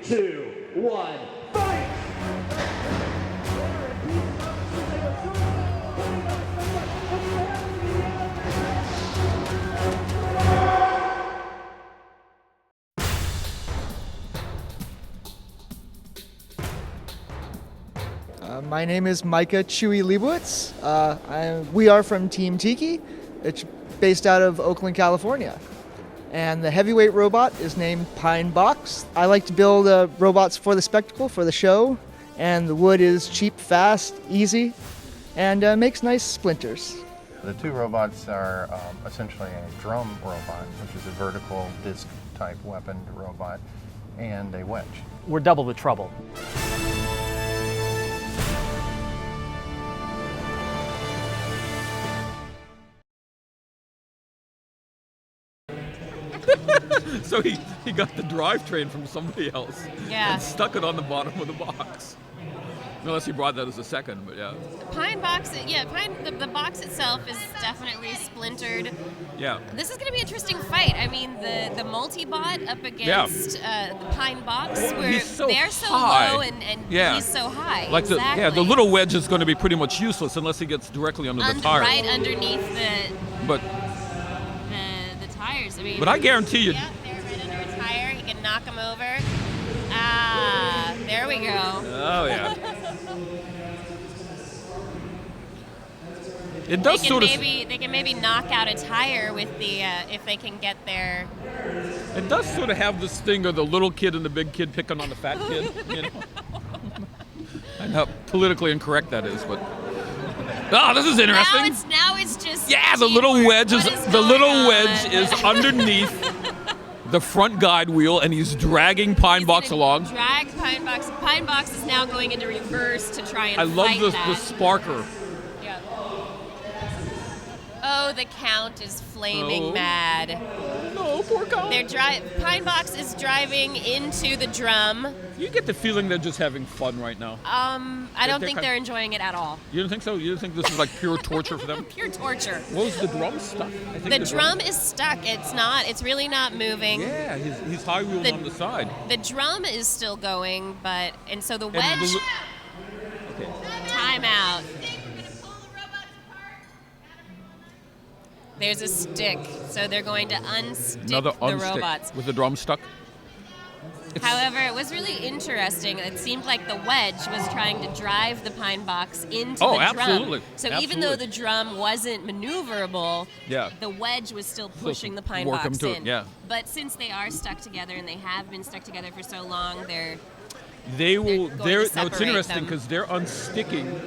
2, 1, fight! My name is Micah Chewy Leibowitz. We are from Team Tiki. It's based out of Oakland, California. And the heavyweight robot is named Pine Box. I like to build robots for the spectacle, for the show. And the wood is cheap, fast, easy, and makes nice splinters. The two robots are essentially a drum robot, which is a vertical disc type weaponed robot, and a wedge. We're double the trouble. So he got the drivetrain from somebody else and stuck it on the bottom of the box. Unless he brought that as a second, but yeah. Pine box, the box itself is definitely splintered. Yeah. This is going to be an interesting fight. I mean, the multi-bot up against the Pine box, where they're so high. low and he's so high. Like exactly. the little wedge is going to be pretty much useless unless he gets directly under the tire. Right underneath the tires. I mean, but I guarantee you. Yeah, they're right under a tire. He can knock him over. There we go. Oh yeah. It does they can maybe knock out a tire with the if they can get there. It does sort of have this thing of the little kid and the big kid picking on the fat kid, you know. I know how politically incorrect that is, but this is interesting. Now it's just the little wedge is underneath the front guide wheel, and he's dragging Pine Box along. Drag Pine Box. Pine Box is now going into reverse to try and fight that. I love the sparker. Yeah. Oh, the Count is flaming mad. No, poor Count. Pine Box is driving into the drum. You get the feeling they're just having fun right now. I don't think they're enjoying it at all. You don't think so? You don't think this is like pure torture for them? Pure torture. What was the drum stuck? The drum is stuck. It's really not moving. Yeah, he's high wheeled on the side. The drum is still going, and so the wedge. Okay. Time out. There's a stick, so they're going to unstick the robots. With the drum stuck? However, it was really interesting. It seemed like the wedge was trying to drive the Pine Box into the drum. Absolutely. So even though the drum wasn't maneuverable, the wedge was still pushing the Pine Box in. Yeah. But since they are stuck together, and they have been stuck together for so long, It's separate interesting because they're unsticking.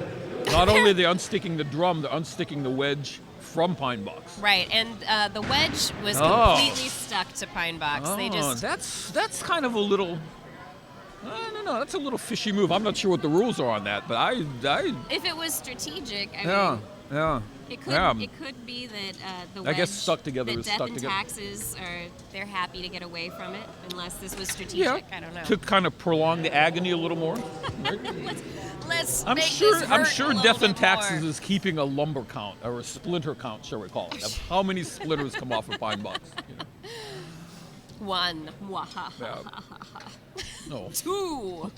Not only are they unsticking the drum, they're unsticking the wedge from Pine Box. Right, and the wedge was completely stuck to Pine Box. That's kind of a little. I don't know. That's a little fishy move. I'm not sure what the rules are on that, but I if it was strategic, it could be that the wedge. I guess stuck together is death stuck and together. taxes they're happy to get away from it unless this was strategic. I don't know. To kind of prolong the agony a little more. I'm sure Death and Taxes is keeping a lumber count or a splinter count, shall we call it, of how many splinters come off of Pine Box. You know? 1. No. 2.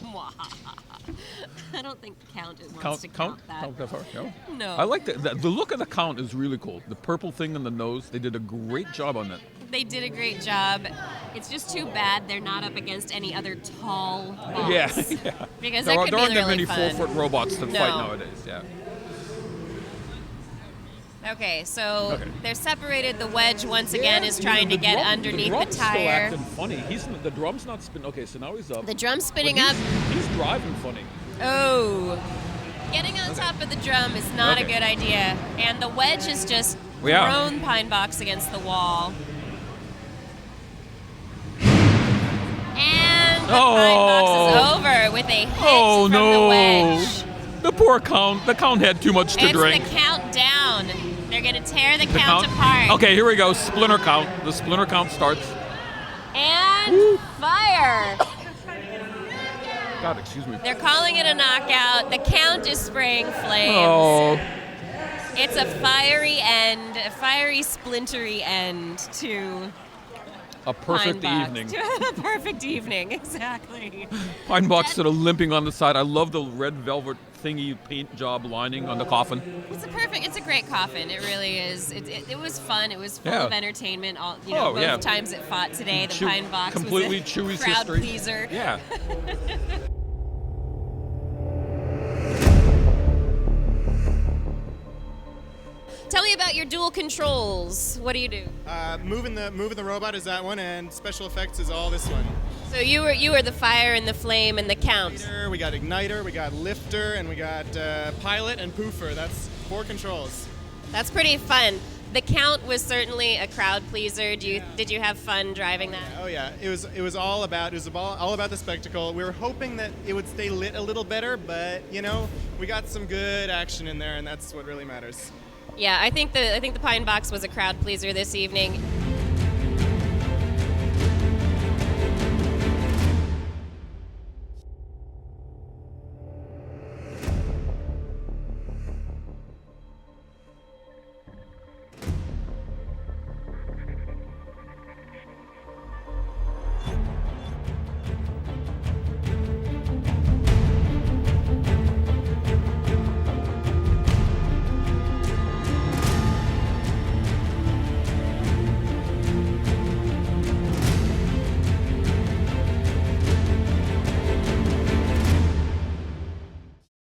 I don't think the Count wants to count that. Count that far? No. No. I like the look of the Count is really cool. The purple thing on the nose, they did a great job on that. They did a great job. It's just too bad they're not up against any other tall boss. Yeah. Because there that could be aren't that really many fun. 4-foot robots that fight nowadays. Yeah. Okay, so they're separated. The wedge once again is trying to get underneath the tire. The drum's still acting funny. The drum's not spinning. Okay, so now he's up. The drum's spinning up. He's driving funny. Oh. Getting on top of the drum is not a good idea. And the wedge has just thrown Pine Box against the wall. And the Pine Box is over with a hit from the wedge. The poor Count. The Count had too much to drink. It's the countdown. They're going to tear the count apart. Okay, here we go. Splinter count. The splinter count starts. And fire. God, excuse me. They're calling it a knockout. The Count is spraying flames. Oh. It's a fiery end, a fiery, splintery end to a perfect Pine Box. evening. A perfect evening, exactly. Pine Box sort of limping on the side. I love the red velvet thingy paint job lining on the coffin. It's a great coffin. It really is. It was fun. It was full Yeah. of entertainment. Oh, Both yeah. times it fought today. The Pine Box completely was a Chewy's crowd history. pleaser. Yeah. Tell me about your dual controls. What do you do? Moving the robot is that one, and special effects is all this one. So you were the fire and the flame and the count. We got igniter, we got lifter, and we got pilot and poofer. That's 4 controls. That's pretty fun. The count was certainly a crowd pleaser. Did you have fun driving that? Oh yeah, it was all about the spectacle. We were hoping that it would stay lit a little better, but we got some good action in there, and that's what really matters. Yeah, I think the Pine Box was a crowd pleaser this evening.